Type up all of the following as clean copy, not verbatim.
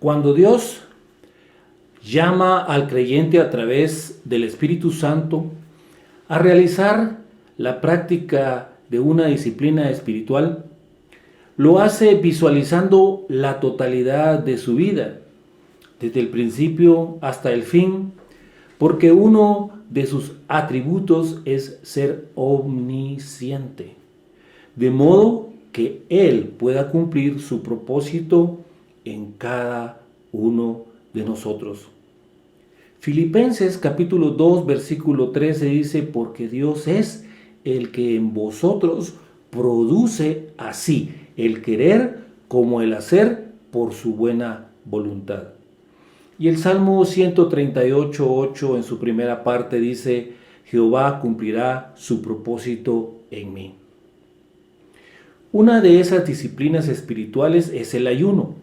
Cuando Dios llama al creyente a través del Espíritu Santo a realizar la práctica de una disciplina espiritual, lo hace visualizando la totalidad de su vida, desde el principio hasta el fin, porque uno de sus atributos es ser omnisciente, de modo que Él pueda cumplir su propósito en cada uno de nosotros. Filipenses capítulo 2 versículo 13 dice: porque Dios es el que en vosotros produce así el querer como el hacer por su buena voluntad. Y el Salmo 138:8 en su primera parte dice: Jehová cumplirá su propósito en mí. Una de esas disciplinas espirituales es el ayuno.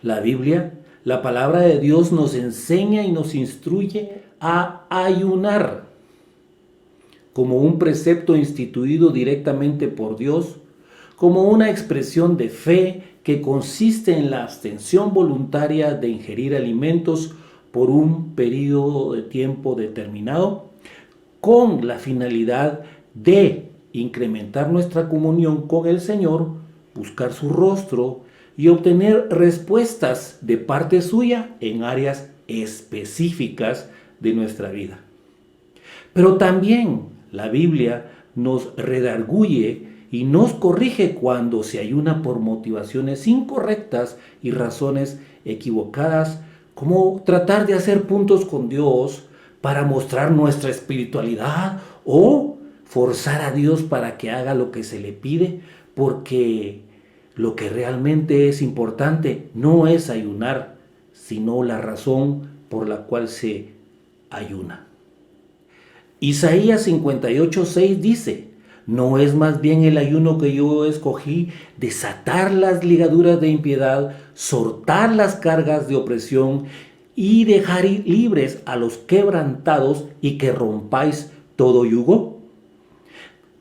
La Biblia, la palabra de Dios, nos enseña y nos instruye a ayunar como un precepto instituido directamente por Dios, como una expresión de fe que consiste en la abstención voluntaria de ingerir alimentos por un periodo de tiempo determinado, con la finalidad de incrementar nuestra comunión con el Señor, buscar su rostro y obtener respuestas de parte suya en áreas específicas de nuestra vida. Pero también la Biblia nos redarguye y nos corrige cuando se ayuna por motivaciones incorrectas y razones equivocadas, como tratar de hacer puntos con Dios para mostrar nuestra espiritualidad o forzar a Dios para que haga lo que se le pide, porque lo que realmente es importante no es ayunar, sino la razón por la cual se ayuna. Isaías 58:6 dice: ¿no es más bien el ayuno que yo escogí desatar las ligaduras de impiedad, soltar las cargas de opresión y dejar libres a los quebrantados y que rompáis todo yugo?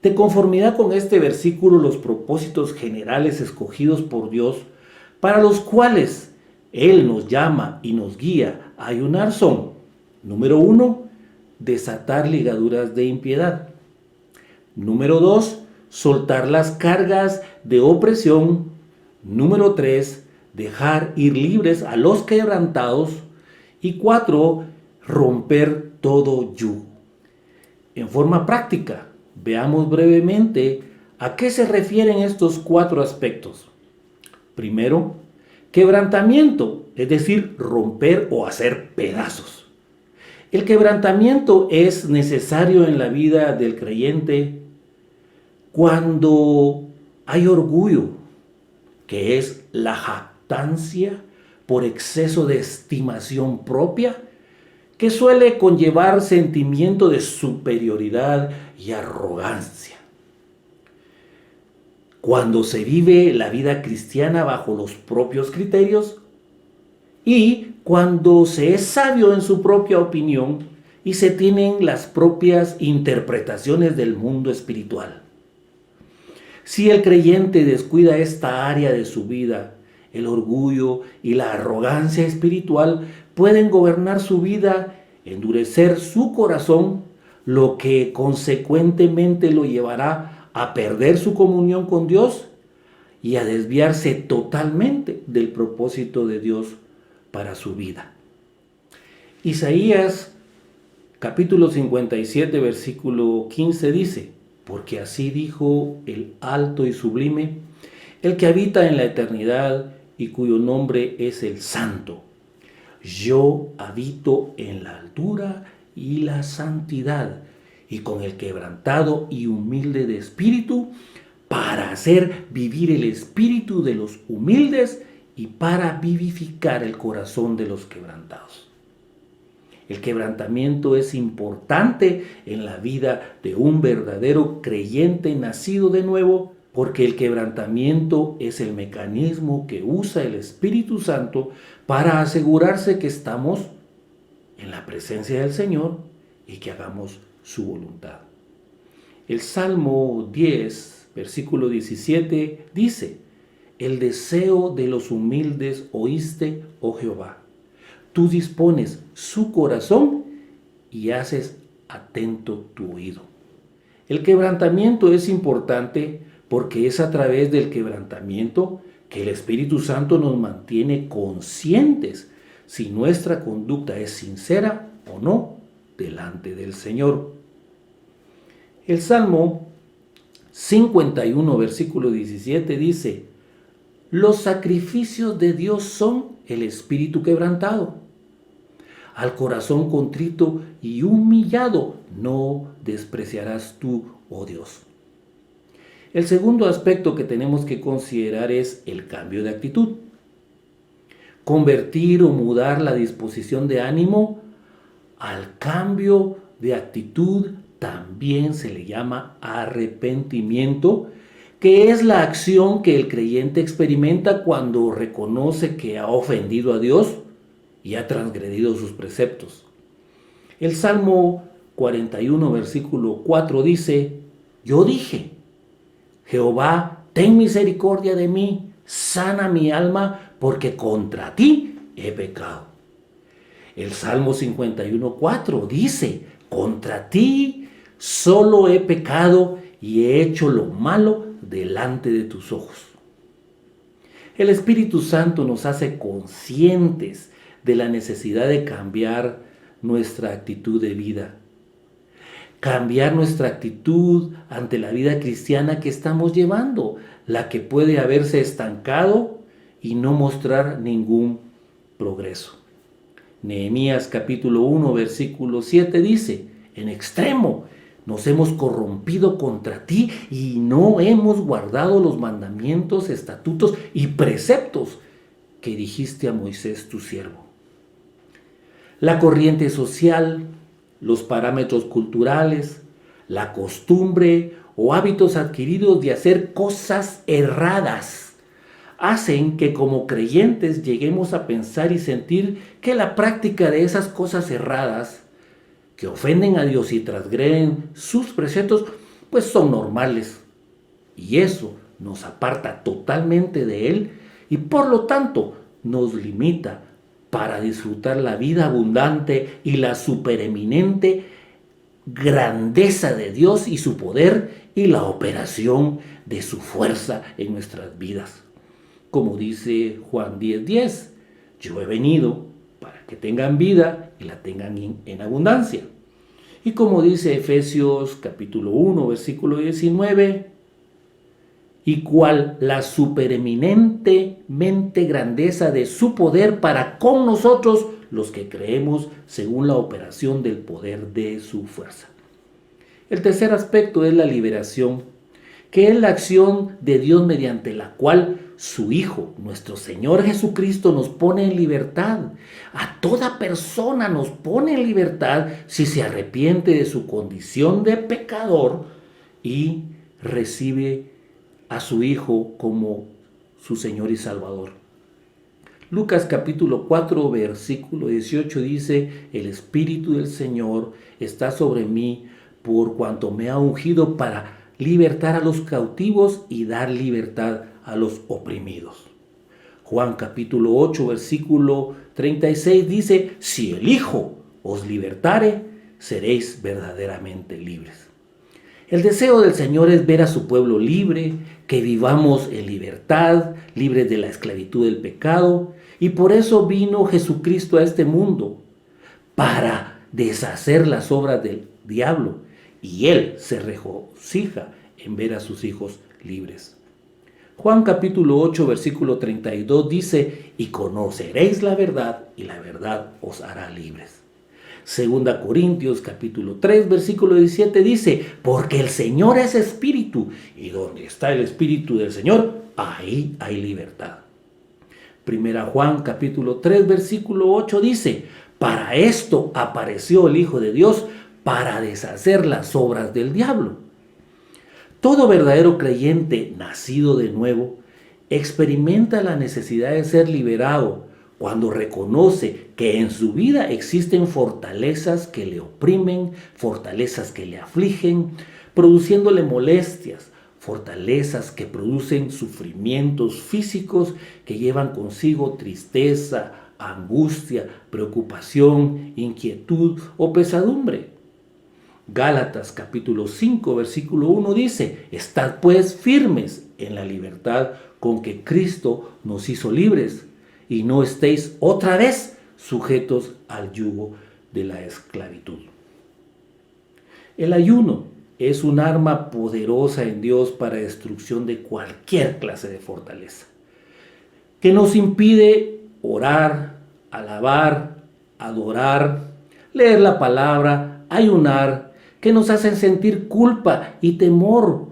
De conformidad con este versículo, los propósitos generales escogidos por Dios, para los cuales Él nos llama y nos guía a ayunar son: número 1, desatar ligaduras de impiedad. Número 2, soltar las cargas de opresión. Número 3, dejar ir libres a los quebrantados. Y 4, romper todo yugo. En forma práctica, veamos brevemente a qué se refieren estos 4 aspectos. Primero, quebrantamiento, es decir, romper o hacer pedazos. El quebrantamiento es necesario en la vida del creyente cuando hay orgullo, que es la jactancia por exceso de estimación propia, que suele conllevar sentimiento de superioridad y arrogancia. Cuando se vive la vida cristiana bajo los propios criterios y cuando se es sabio en su propia opinión y se tienen las propias interpretaciones del mundo espiritual. Si el creyente descuida esta área de su vida, el orgullo y la arrogancia espiritual pueden gobernar su vida, endurecer su corazón, lo que consecuentemente lo llevará a perder su comunión con Dios y a desviarse totalmente del propósito de Dios para su vida. Isaías capítulo 57 versículo 15 dice: porque así dijo el alto y sublime, el que habita en la eternidad y cuyo nombre es el Santo. Yo habito en la altura y la santidad, y con el quebrantado y humilde de espíritu, para hacer vivir el espíritu de los humildes y para vivificar el corazón de los quebrantados. El quebrantamiento es importante en la vida de un verdadero creyente nacido de nuevo, porque el quebrantamiento es el mecanismo que usa el Espíritu Santo para asegurarse que estamos en la presencia del Señor y que hagamos su voluntad. El Salmo 10, versículo 17 dice: El deseo de los humildes oíste, oh Jehová. Tú dispones su corazón y haces atento tu oído. El quebrantamiento es importante porque es a través del quebrantamiento que el Espíritu Santo nos mantiene conscientes si nuestra conducta es sincera o no delante del Señor. El Salmo 51, versículo 17 dice: los sacrificios de Dios son el espíritu quebrantado. Al corazón contrito y humillado no despreciarás tú, oh Dios. El segundo aspecto que tenemos que considerar es el cambio de actitud. Convertir o mudar la disposición de ánimo al cambio de actitud también se le llama arrepentimiento, que es la acción que el creyente experimenta cuando reconoce que ha ofendido a Dios y ha transgredido sus preceptos. El Salmo 41, versículo 4 dice: yo dije, Jehová, ten misericordia de mí, sana mi alma, porque contra ti he pecado. El Salmo 51, 4 dice: contra ti solo he pecado y he hecho lo malo delante de tus ojos. El Espíritu Santo nos hace conscientes de la necesidad de cambiar nuestra actitud de vida. Cambiar nuestra actitud ante la vida cristiana que estamos llevando, la que puede haberse estancado y no mostrar ningún progreso. Nehemías capítulo 1, versículo 7 dice: en extremo nos hemos corrompido contra ti y no hemos guardado los mandamientos, estatutos y preceptos que dijiste a Moisés tu siervo. La corriente social, los parámetros culturales, la costumbre o hábitos adquiridos de hacer cosas erradas hacen que como creyentes lleguemos a pensar y sentir que la práctica de esas cosas erradas que ofenden a Dios y transgreden sus preceptos, pues son normales. Y eso nos aparta totalmente de Él y por lo tanto nos limita para disfrutar la vida abundante y la supereminente grandeza de Dios y su poder y la operación de su fuerza en nuestras vidas. Como dice Juan 10:10, yo he venido para que tengan vida y la tengan en abundancia. Y como dice Efesios capítulo 1, versículo 19, y cual la supereminentemente grandeza de su poder para con nosotros, los que creemos según la operación del poder de su fuerza. El tercer aspecto es la liberación, que es la acción de Dios mediante la cual su Hijo, nuestro Señor Jesucristo, nos pone en libertad. A toda persona nos pone en libertad si se arrepiente de su condición de pecador y recibe a su Hijo como su Señor y Salvador. Lucas capítulo 4, versículo 18 dice: el Espíritu del Señor está sobre mí por cuanto me ha ungido para libertar a los cautivos y dar libertad a los oprimidos. Juan capítulo 8, versículo 36 dice: si el Hijo os libertare, seréis verdaderamente libres. El deseo del Señor es ver a su pueblo libre, que vivamos en libertad, libres de la esclavitud del pecado, y por eso vino Jesucristo a este mundo, para deshacer las obras del diablo, y Él se regocija en ver a sus hijos libres. Juan capítulo 8, versículo 32 dice: y conoceréis la verdad, y la verdad os hará libres. Segunda Corintios capítulo 3, versículo 17 dice: porque el Señor es espíritu, y donde está el espíritu del Señor, ahí hay libertad. Primera Juan capítulo 3, versículo 8 dice: para esto apareció el Hijo de Dios, para deshacer las obras del diablo. Todo verdadero creyente nacido de nuevo experimenta la necesidad de ser liberado cuando reconoce que en su vida existen fortalezas que le oprimen, fortalezas que le afligen, produciéndole molestias, fortalezas que producen sufrimientos físicos que llevan consigo tristeza, angustia, preocupación, inquietud o pesadumbre. Gálatas capítulo 5 versículo 1 dice: estad pues firmes en la libertad con que Cristo nos hizo libres, y no estéis otra vez sujetos al yugo de la esclavitud. El ayuno es un arma poderosa en Dios para destrucción de cualquier clase de fortaleza, que nos impide orar, alabar, adorar, leer la palabra, ayunar, que nos hacen sentir culpa y temor,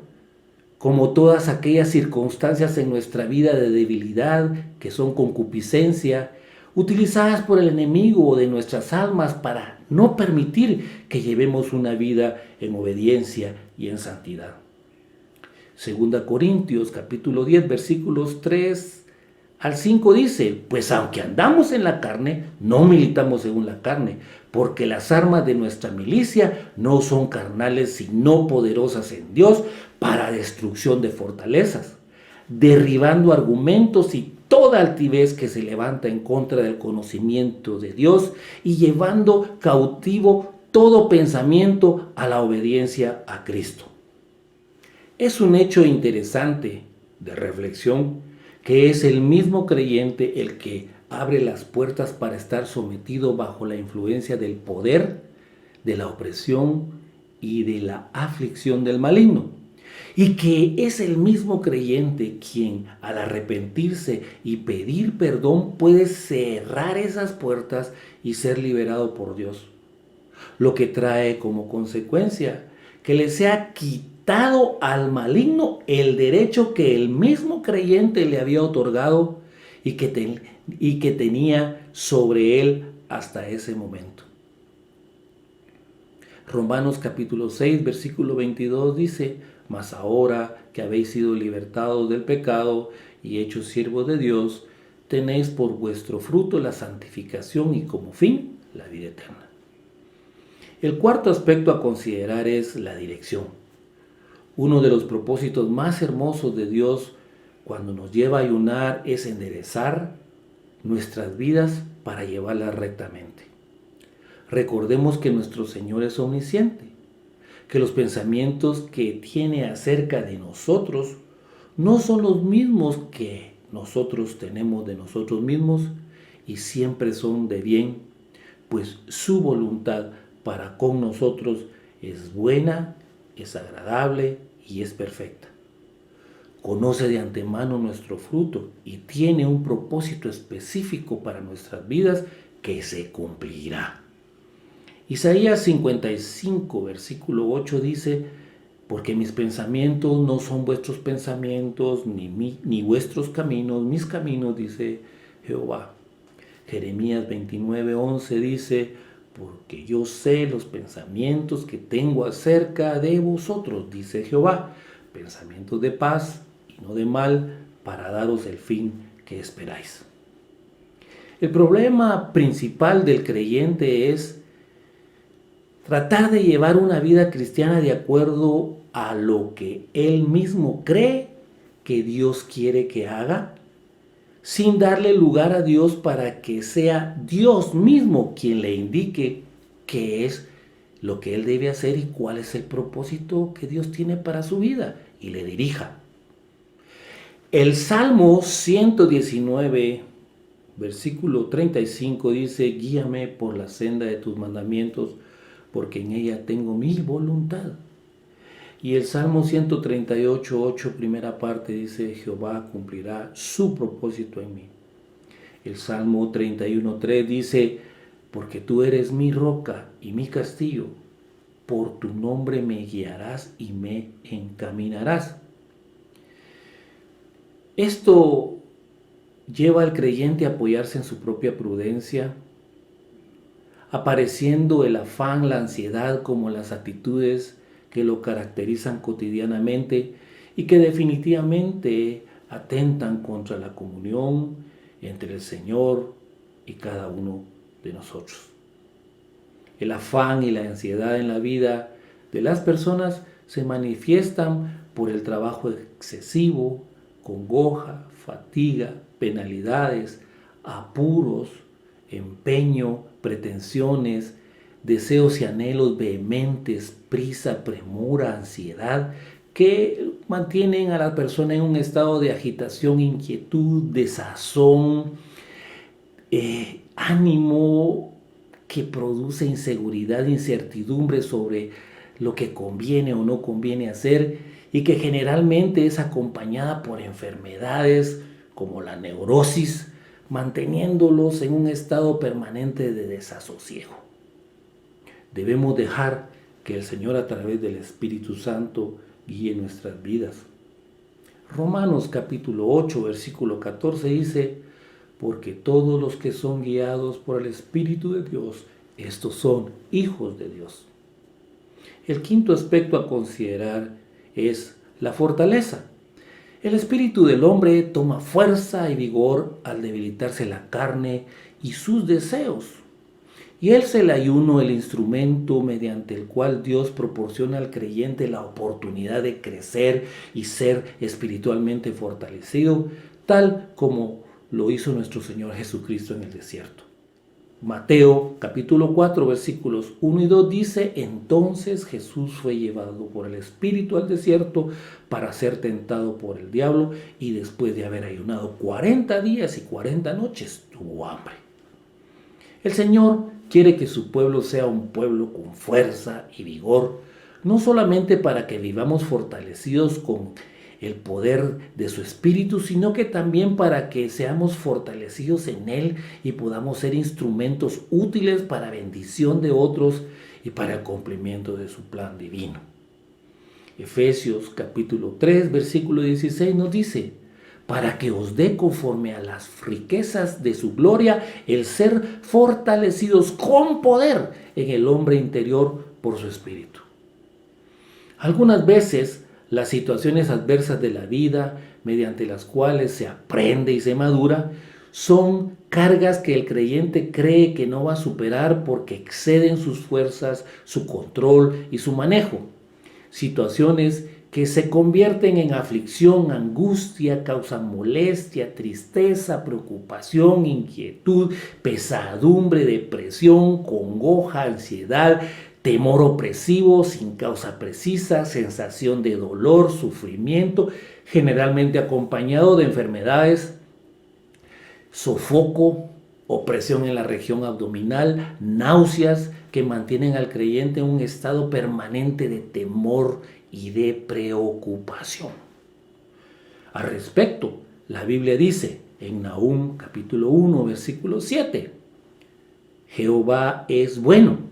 como todas aquellas circunstancias en nuestra vida de debilidad que son concupiscencia, utilizadas por el enemigo de nuestras almas para no permitir que llevemos una vida en obediencia y en santidad. Segunda Corintios capítulo 10 versículos 3 al 5 dice: pues aunque andamos en la carne, no militamos según la carne, porque las armas de nuestra milicia no son carnales, sino poderosas en Dios para destrucción de fortalezas, derribando argumentos y toda altivez que se levanta en contra del conocimiento de Dios, y llevando cautivo todo pensamiento a la obediencia a Cristo. Es un hecho interesante de reflexión que es el mismo creyente el que abre las puertas para estar sometido bajo la influencia del poder, de la opresión y de la aflicción del maligno. Y que es el mismo creyente quien, al arrepentirse y pedir perdón, puede cerrar esas puertas y ser liberado por Dios. Lo que trae como consecuencia que le sea quitado al maligno el derecho que el mismo creyente le había otorgado y que tenía sobre él hasta ese momento. Romanos capítulo 6 versículo 22 dice: mas ahora que habéis sido libertados del pecado y hechos siervos de Dios, tenéis por vuestro fruto la santificación y como fin la vida eterna. El cuarto aspecto a considerar es la dirección. Uno de los propósitos más hermosos de Dios cuando nos lleva a ayunar es enderezar nuestras vidas para llevarlas rectamente. Recordemos que nuestro Señor es omnisciente, que los pensamientos que tiene acerca de nosotros no son los mismos que nosotros tenemos de nosotros mismos, y siempre son de bien, pues su voluntad para con nosotros es buena, es agradable y es perfecta. Conoce de antemano nuestro fruto y tiene un propósito específico para nuestras vidas que se cumplirá. Isaías 55, versículo 8 dice: porque mis pensamientos no son vuestros pensamientos, ni vuestros caminos, mis caminos, dice Jehová. Jeremías 29, 11 dice: porque yo sé los pensamientos que tengo acerca de vosotros, dice Jehová, pensamientos de paz y no de mal, para daros el fin que esperáis. El problema principal del creyente es tratar de llevar una vida cristiana de acuerdo a lo que él mismo cree que Dios quiere que haga, sin darle lugar a Dios para que sea Dios mismo quien le indique qué es lo que él debe hacer y cuál es el propósito que Dios tiene para su vida, y le dirija. El Salmo 119, versículo 35 dice: guíame por la senda de tus mandamientos, porque en ella tengo mi voluntad. Y el Salmo 138, 8, primera parte dice: Jehová cumplirá su propósito en mí. El Salmo 31, 3 dice: porque tú eres mi roca y mi castillo, por tu nombre me guiarás y me encaminarás. Esto lleva al creyente a apoyarse en su propia prudencia, apareciendo el afán, la ansiedad como las actitudes que lo caracterizan cotidianamente y que definitivamente atentan contra la comunión entre el Señor y cada uno de nosotros. El afán y la ansiedad en la vida de las personas se manifiestan por el trabajo excesivo, congoja, fatiga, penalidades, apuros, empeño, pretensiones, deseos y anhelos vehementes, prisa, premura, ansiedad, que mantienen a la persona en un estado de agitación, inquietud, desazón, ánimo que produce inseguridad, incertidumbre sobre lo que conviene o no conviene hacer, y que generalmente es acompañada por enfermedades como la neurosis, manteniéndolos en un estado permanente de desasosiego. Debemos dejar que el Señor, a través del Espíritu Santo, guíe nuestras vidas. Romanos capítulo 8, versículo 14 dice: porque todos los que son guiados por el Espíritu de Dios, estos son hijos de Dios. El quinto aspecto a considerar es la fortaleza. El espíritu del hombre toma fuerza y vigor al debilitarse la carne y sus deseos. Y es el ayuno el instrumento mediante el cual Dios proporciona al creyente la oportunidad de crecer y ser espiritualmente fortalecido, tal como lo hizo nuestro Señor Jesucristo en el desierto. Mateo capítulo 4 versículos 1 y 2 dice: entonces Jesús fue llevado por el Espíritu al desierto para ser tentado por el diablo, y después de haber ayunado 40 días y 40 noches tuvo hambre. El Señor quiere que su pueblo sea un pueblo con fuerza y vigor, no solamente para que vivamos fortalecidos con el poder de su Espíritu, sino que también para que seamos fortalecidos en Él y podamos ser instrumentos útiles para bendición de otros y para el cumplimiento de su plan divino. Efesios capítulo 3, versículo 16 nos dice: para que os dé conforme a las riquezas de su gloria el ser fortalecidos con poder en el hombre interior por su Espíritu. Algunas veces las situaciones adversas de la vida, mediante las cuales se aprende y se madura, son cargas que el creyente cree que no va a superar porque exceden sus fuerzas, su control y su manejo. Situaciones que se convierten en aflicción, angustia, causan molestia, tristeza, preocupación, inquietud, pesadumbre, depresión, congoja, ansiedad, temor opresivo sin causa precisa, sensación de dolor, sufrimiento, generalmente acompañado de enfermedades, sofoco, opresión en la región abdominal, náuseas que mantienen al creyente en un estado permanente de temor y de preocupación. Al respecto, la Biblia dice en Nahum capítulo 1, versículo 7: Jehová es bueno,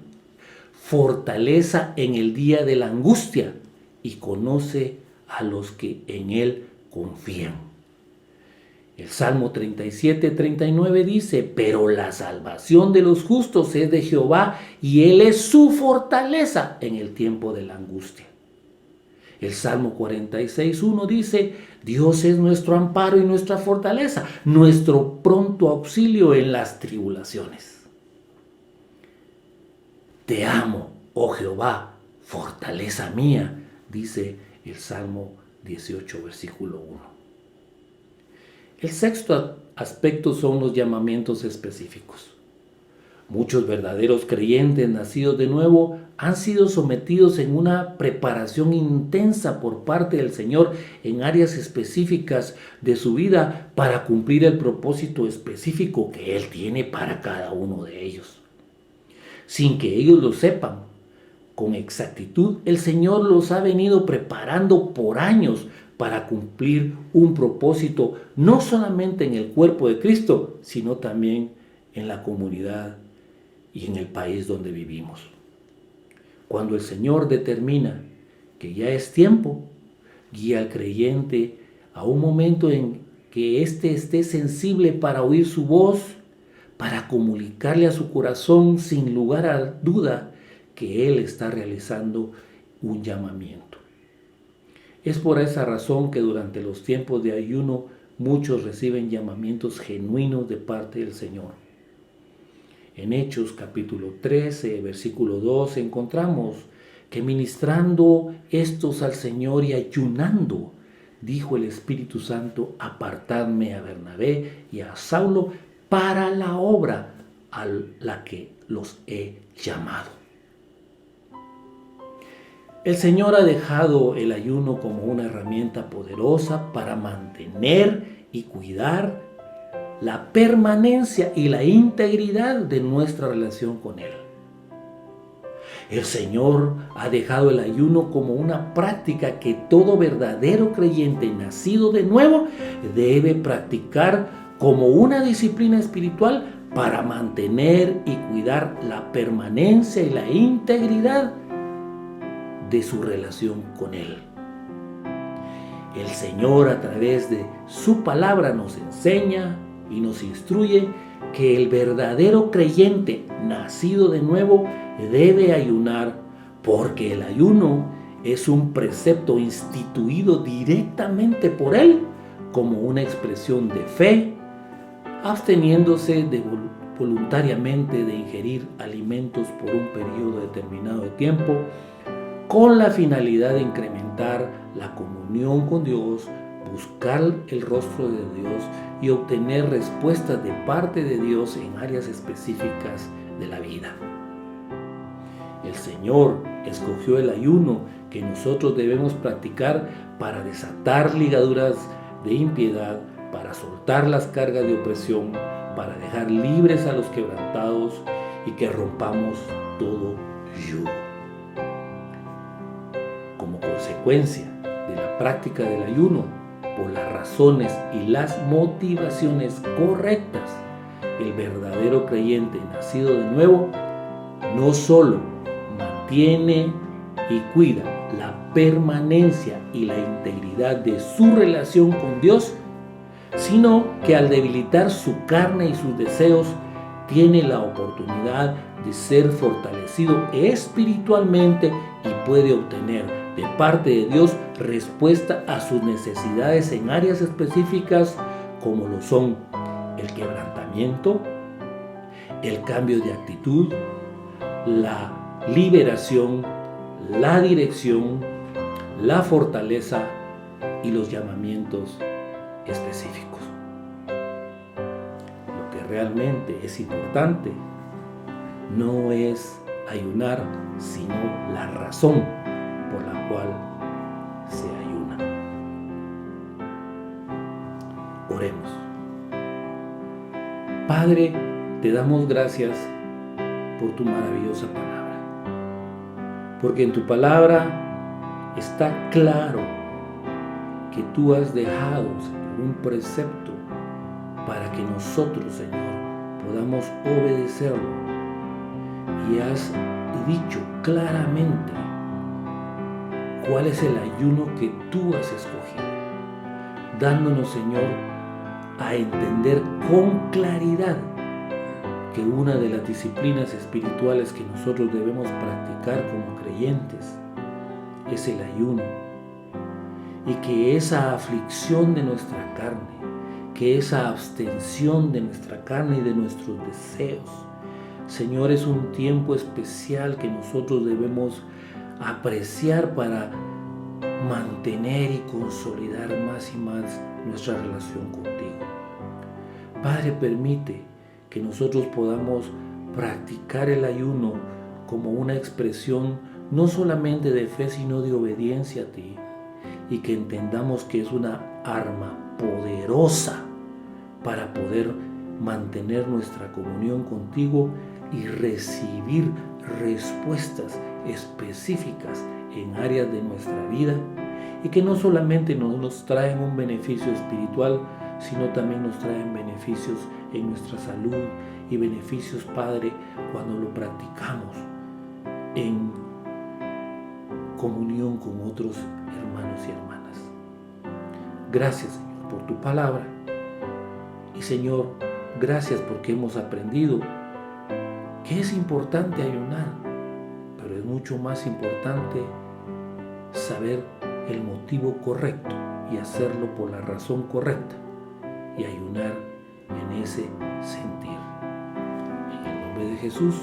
fortaleza en el día de la angustia, y conoce a los que en él confían. El Salmo 37, 39 dice: pero la salvación de los justos es de Jehová, y él es su fortaleza en el tiempo de la angustia. El Salmo 46, 1 dice: Dios es nuestro amparo y nuestra fortaleza, nuestro pronto auxilio en las tribulaciones. Te amo, oh Jehová, fortaleza mía, dice el Salmo 18, versículo 1. El sexto aspecto son los llamamientos específicos. Muchos verdaderos creyentes nacidos de nuevo han sido sometidos en una preparación intensa por parte del Señor en áreas específicas de su vida para cumplir el propósito específico que Él tiene para cada uno de ellos. Sin que ellos lo sepan con exactitud, el Señor los ha venido preparando por años para cumplir un propósito, no solamente en el cuerpo de Cristo, sino también en la comunidad y en el país donde vivimos. Cuando el Señor determina que ya es tiempo, guía al creyente a un momento en que éste esté sensible para oír su voz, para comunicarle a su corazón sin lugar a duda que Él está realizando un llamamiento. Es por esa razón que durante los tiempos de ayuno muchos reciben llamamientos genuinos de parte del Señor. En Hechos capítulo 13, versículo 2 encontramos que ministrando estos al Señor y ayunando, dijo el Espíritu Santo: apartadme a Bernabé y a Saulo para la obra a la que los he llamado. El Señor ha dejado el ayuno como una herramienta poderosa para mantener y cuidar la permanencia y la integridad de nuestra relación con Él. El Señor ha dejado el ayuno como una práctica que todo verdadero creyente nacido de nuevo debe practicar como una disciplina espiritual para mantener y cuidar la permanencia y la integridad de su relación con Él. El Señor, a través de su palabra, nos enseña y nos instruye que el verdadero creyente nacido de nuevo debe ayunar, porque el ayuno es un precepto instituido directamente por Él como una expresión de fe, absteniéndose voluntariamente de ingerir alimentos por un periodo determinado de tiempo, con la finalidad de incrementar la comunión con Dios, buscar el rostro de Dios y obtener respuestas de parte de Dios en áreas específicas de la vida. El Señor escogió el ayuno que nosotros debemos practicar para desatar ligaduras de impiedad, para soltar las cargas de opresión, para dejar libres a los quebrantados y que rompamos todo yugo. Como consecuencia de la práctica del ayuno, por las razones y las motivaciones correctas, el verdadero creyente nacido de nuevo no solo mantiene y cuida la permanencia y la integridad de su relación con Dios, sino que al debilitar su carne y sus deseos, tiene la oportunidad de ser fortalecido espiritualmente y puede obtener de parte de Dios respuesta a sus necesidades en áreas específicas como lo son el quebrantamiento, el cambio de actitud, la liberación, la dirección, la fortaleza y los llamamientos específicos. Lo que realmente es importante no es ayunar, sino la razón por la cual se ayuna. Oremos. Padre, te damos gracias por tu maravillosa palabra, porque en tu palabra está claro que tú has dejado, Señor, un precepto para que nosotros, Señor, podamos obedecerlo, y has dicho claramente cuál es el ayuno que tú has escogido, dándonos, Señor, a entender con claridad que una de las disciplinas espirituales que nosotros debemos practicar como creyentes es el ayuno, y que esa aflicción de nuestra carne, que esa abstención de nuestra carne y de nuestros deseos, Señor, es un tiempo especial que nosotros debemos apreciar para mantener y consolidar más y más nuestra relación contigo. Padre, permite que nosotros podamos practicar el ayuno como una expresión no solamente de fe, sino de obediencia a ti, y que entendamos que es una arma poderosa para poder mantener nuestra comunión contigo y recibir respuestas específicas en áreas de nuestra vida, y que no solamente nos traen un beneficio espiritual, sino también nos traen beneficios en nuestra salud y beneficios, Padre, cuando lo practicamos en comunión con otros hermanos y hermanas. Gracias, Señor, por tu palabra. Y, Señor, gracias porque hemos aprendido que es importante ayunar, pero es mucho más importante saber el motivo correcto y hacerlo por la razón correcta y ayunar en ese sentir. En el nombre de Jesús.